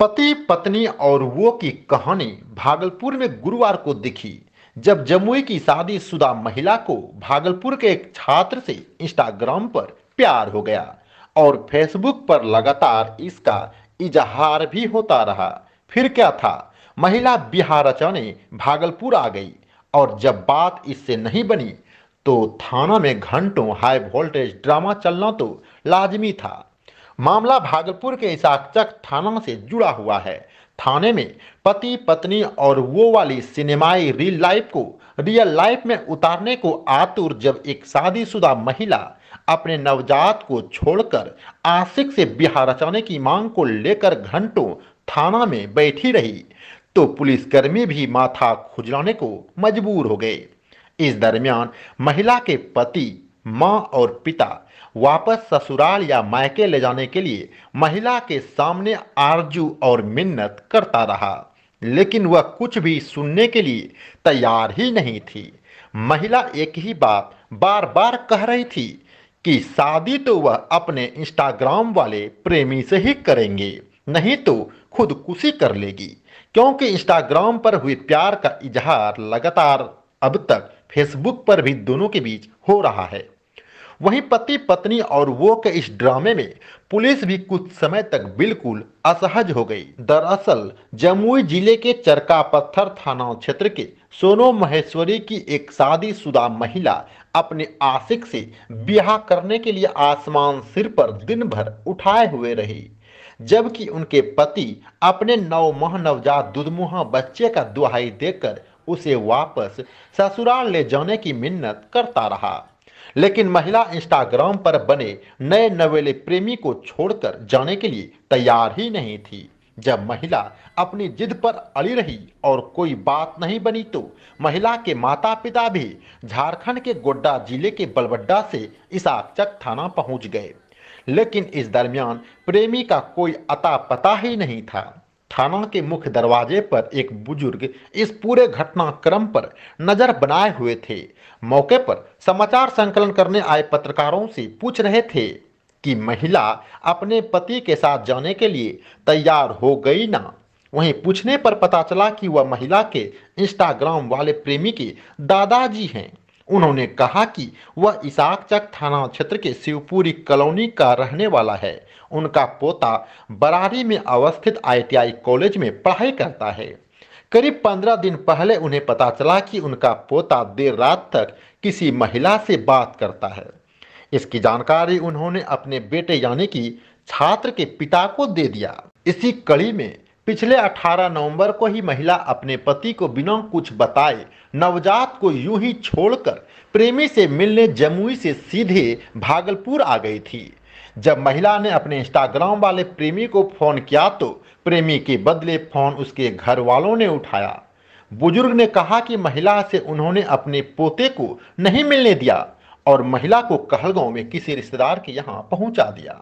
पति पत्नी और वो की कहानी भागलपुर में गुरुवार को दिखी जब जमुई की शादीशुदा महिला को भागलपुर के एक छात्र से इंस्टाग्राम पर प्यार हो गया और फेसबुक पर लगातार इसका इजहार भी होता रहा। फिर क्या था, महिला बिहार रचाने भागलपुर आ गई और जब बात इससे नहीं बनी तो थाना में घंटों हाई वोल्टेज ड्रामा चलना तो लाजमी था। मामला भागलपुर के इसाकचक थाना से जुड़ा हुआ है। थाने में पति पत्नी और वो वाली सिनेमाई रियल लाइफ में उतारने को आतुर जब एक शादीशुदा महिला अपने नवजात को छोड़कर आशिक से ब्याह रचाने की मांग को लेकर घंटों थाना में बैठी रही तो पुलिसकर्मी भी माथा खुजलाने को मजबूर हो गए। इस दरमियान महिला के पति, मां और पिता वापस ससुराल या मायके ले जाने के लिए महिला के सामने आरजू और मिन्नत करता रहा, लेकिन वह कुछ भी सुनने के लिए तैयार ही नहीं थी। महिला एक ही बात बार बार कह रही थी कि शादी तो वह अपने इंस्टाग्राम वाले प्रेमी से ही करेंगे, नहीं तो खुदकुशी कर लेगी, क्योंकि इंस्टाग्राम पर हुए प्यार का इजहार लगातार अब तक फेसबुक पर भी दोनों के बीच हो रहा है। वहीं पति पत्नी और वो के इस ड्रामे में पुलिस भी कुछ समय तक बिल्कुल असहज हो गई। दरअसल जमुई जिले के चरका पत्थर थाना क्षेत्र के सोनो महेश्वरी की एक शादीशुदा महिला अपने आशिक से ब्याह करने के लिए आसमान सिर पर दिन भर उठाए हुए रही, जबकि उनके पति अपने 9 माह नवजात दुधमुहा बच्चे का दुहाई देकर उसे वापस ससुराल ले जाने की मिन्नत करता रहा। लेकिन महिला इंस्टाग्राम पर बने नए नवेले प्रेमी को छोड़कर जाने के लिए तैयार ही नहीं थी। जब महिला अपनी जिद पर अड़ी रही और कोई बात नहीं बनी तो महिला के माता पिता भी झारखंड के गोड्डा जिले के बलबड्डा से इसाकचक थाना पहुंच गए, लेकिन इस दरमियान प्रेमी का कोई अता पता ही नहीं था। थाना के मुख्य दरवाजे पर एक बुजुर्ग इस पूरे घटनाक्रम पर नजर बनाए हुए थे। मौके पर समाचार संकलन करने आए पत्रकारों से पूछ रहे थे कि महिला अपने पति के साथ जाने के लिए तैयार हो गई ना। वहीं पूछने पर पता चला कि वह महिला के इंस्टाग्राम वाले प्रेमी के दादाजी हैं। उन्होंने कहा कि वह इसाकचक थाना क्षेत्र के शिवपुरी कॉलोनी का रहने वाला है। उनका पोता बरारी में अवस्थित ITI कॉलेज में पढ़ाई करता है। करीब 15 दिन पहले उन्हें पता चला कि उनका पोता देर रात तक किसी महिला से बात करता है। इसकी जानकारी उन्होंने अपने बेटे यानी कि छात्र के पिता को दे दिया। इसी कड़ी में पिछले 18 नवंबर को ही महिला अपने पति को बिना कुछ बताए नवजात को यूं ही छोड़कर प्रेमी से मिलने जमुई से सीधे भागलपुर आ गई थी। जब महिला ने अपने इंस्टाग्राम वाले प्रेमी को फोन किया तो प्रेमी के बदले फोन उसके घर वालों ने उठाया। बुजुर्ग ने कहा कि महिला से उन्होंने अपने पोते को नहीं मिलने दिया और महिला को कहलगांव में किसी रिश्तेदार के यहाँ पहुंचा दिया।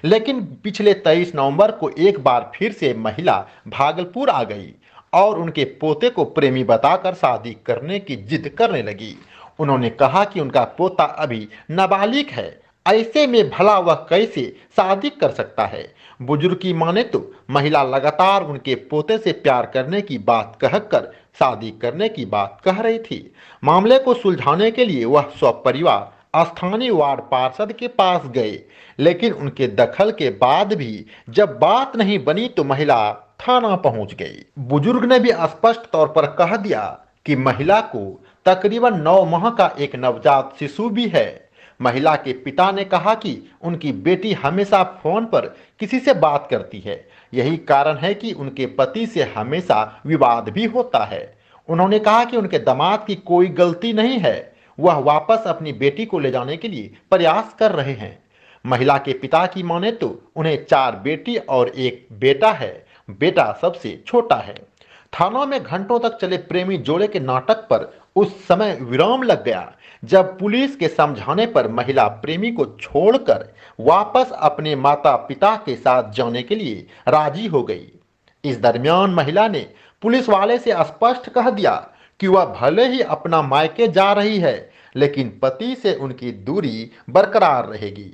लेकिन पिछले 23 नवंबर को एक बार फिर से महिला भागलपुर आ गई और उनके पोते को प्रेमी बताकर शादी करने की जिद करने लगी। उन्होंने कहा कि उनका पोता अभी नाबालिग है, ऐसे में भला वह कैसे शादी कर सकता है। बुजुर्ग की माने तो महिला लगातार उनके पोते से प्यार करने की बात कहकर शादी करने की बात कह रही थी। मामले को सुलझाने के लिए वह सपरिवार स्थानीय वार्ड पार्षद के पास गए, लेकिन उनके दखल के बाद भी जब बात नहीं बनी तो महिला थाना पहुंच गई। बुजुर्ग ने भी स्पष्ट तौर पर कह दिया कि महिला को तकरीबन 9 माह का एक नवजात शिशु भी है। महिला के पिता ने कहा कि उनकी बेटी हमेशा फोन पर किसी से बात करती है, यही कारण है कि उनके पति से हमेशा विवाद भी होता है। उन्होंने कहा कि उनके दामाद की कोई गलती नहीं है, वह वापस अपनी बेटी को ले जाने के लिए प्रयास कर रहे हैं। महिला के पिता की माने तो उन्हें 4 बेटी और 1 बेटा है, बेटा सबसे छोटा है। थाना में घंटों तक चले प्रेमी जोड़े के नाटक पर उस समय विराम लग गया जब पुलिस के समझाने पर महिला प्रेमी को छोड़कर वापस अपने माता पिता के साथ जाने के लिए राजी हो गई। इस दरमियान महिला ने पुलिस वाले से स्पष्ट कह दिया कि वह भले ही अपना मायके जा रही है, लेकिन पति से उनकी दूरी बरकरार रहेगी।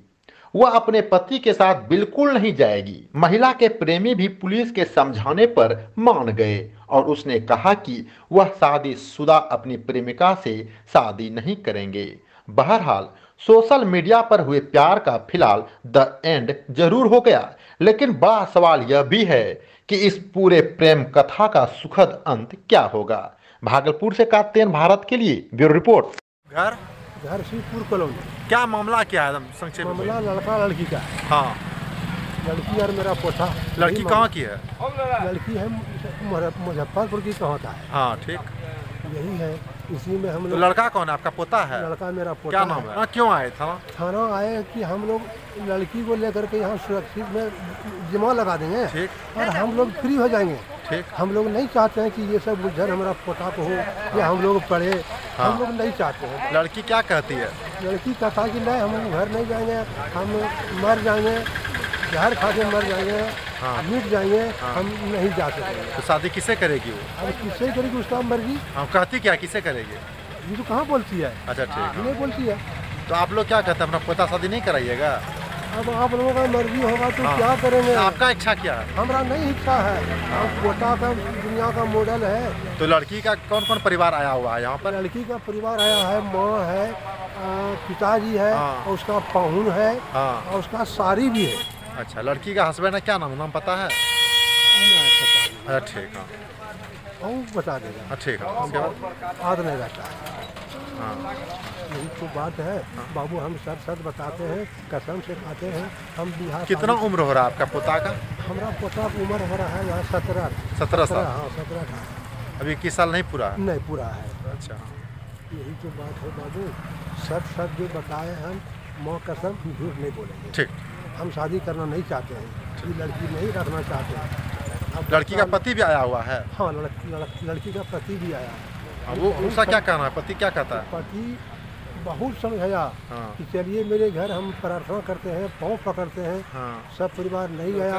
वह अपने पति के साथ बिल्कुल नहीं जाएगी। महिला के प्रेमी भी पुलिस के समझाने पर मान गए और उसने कहा कि वह शादीशुदा अपनी प्रेमिका से शादी नहीं करेंगे। बहरहाल सोशल मीडिया पर हुए प्यार का फिलहाल द एंड जरूर हो गया, लेकिन बड़ा सवाल यह भी है कि इस पूरे प्रेम कथा का सुखद अंत क्या होगा। भागलपुर से कात्यायन भारत के लिए ब्यूरो रिपोर्ट। घर घर शिवपुर कॉलोनी। क्या मामला क्या है संक्षेप में? मामला लड़का लड़की का है। हाँ, लड़की और मेरा पोता। लड़की कहाँ की है? लड़की है मुजफ्फरपुर की कहाँ का है। हाँ ठीक, यही है, इसी में हम तो लोग। लड़का कौन है? आपका पोता है? लड़का मेरा पोता। क्या नाम है? हाँ, क्यों आए था? थाना आए कि हम लोग लड़की को लेकर के यहाँ सुरक्षित में जमा लगा देंगे ठीक और हम लोग फ्री हो जाएंगे। ठीक, हम लोग नहीं चाहते हैं कि ये सब उज्जर हमारा पोता को हो या हम लोग पढ़े। हाँ। हम लोग नहीं चाहते हैं। लड़की क्या कहती है? लड़की कहता कि नहीं, हम लोग घर नहीं जाएंगे, हम मर जाएंगे, जहर खा के मर जाएंगे, हाँ। मिट जाएंगे, हाँ। हम नहीं जा सकेंगे। तो शादी किससे करेगी वो? अब किससे करेगी उसका मर्जी। हाँ, कहती क्या, किससे करेगी? ये तो कहाँ बोलती है, अच्छा ठीक, नहीं बोलती है। तो आप लोग क्या कहते हैं, अपना पोता शादी नहीं कराइएगा? अब आप लोगों का मर्जी होगा तो हाँ। क्या करेंगे। आपका इच्छा क्या है? हमारा नहीं इच्छा है। अब पोता का दुनिया का मॉडल है। तो लड़की का कौन कौन परिवार आया हुआ है यहाँ पर? लड़की का परिवार आया है, माँ है, पिताजी है, हाँ। और उसका पाहुन है, हाँ, और उसका सारी भी है। अच्छा, लड़की का हस्बैंड है, क्या नाम पता है? अच्छा ठीक, हाँ वो बता देगा। ठीक है, उसके बाद? याद नहीं रहता है। हाँ, यही तो बात है बाबू, हम सच बताते हैं, कसम से खाते हैं। हम बिहार। कितना उम्र हो रहा है आपका पोता का? हमारा पोता की उम्र हो रहा है यहाँ 17 साल। हाँ 17 का। अभी 21 साल नहीं पूरा है? नहीं पूरा है। अच्छा, यही तो बात है बाबू, सच जो बताए हम, माँ कसम झूठ नहीं बोलेंगे। ठीक। हम शादी करना नहीं चाहते हैं, ये लड़की नहीं रखना चाहते हैं। अब लड़की का पति भी आया हुआ है? हाँ, लड़की का पति भी आया है। वो उसका क्या कहना है? पति क्या कहता है? पति बहुत समझाया हाँ। कि चलिए मेरे घर, हम प्रार्थना करते हैं, पाँव पकड़ते हैं। हाँ, सब परिवार नहीं गया।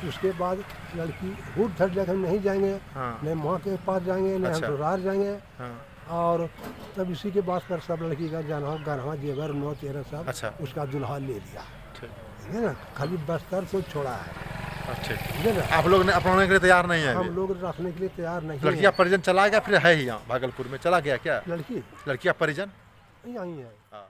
उसके बाद लड़की हुट धट जगह हम नहीं जाएंगे, हाँ। नहीं माँ के पास जाएंगे, नहीं अच्छा। हम ससुराल जाएंगे। हाँ, और तब इसी के बाद पर सब लड़की का गहना जेवर नौ तेरह सब अच्छा। उसका दुल्हा ले लिया, ठीक है ना। खाली बस्तर को छोड़ा है, ठीक। है ना। आप लोग ने अपनाने के लिए तैयार नहीं है हम अभी? लोग रखने के लिए तैयार नहीं लड़की है। का परिजन चला गया फिर है ही यहाँ भागलपुर में? चला गया क्या लड़की लड़की का परिजन? यहीं है। हाँ।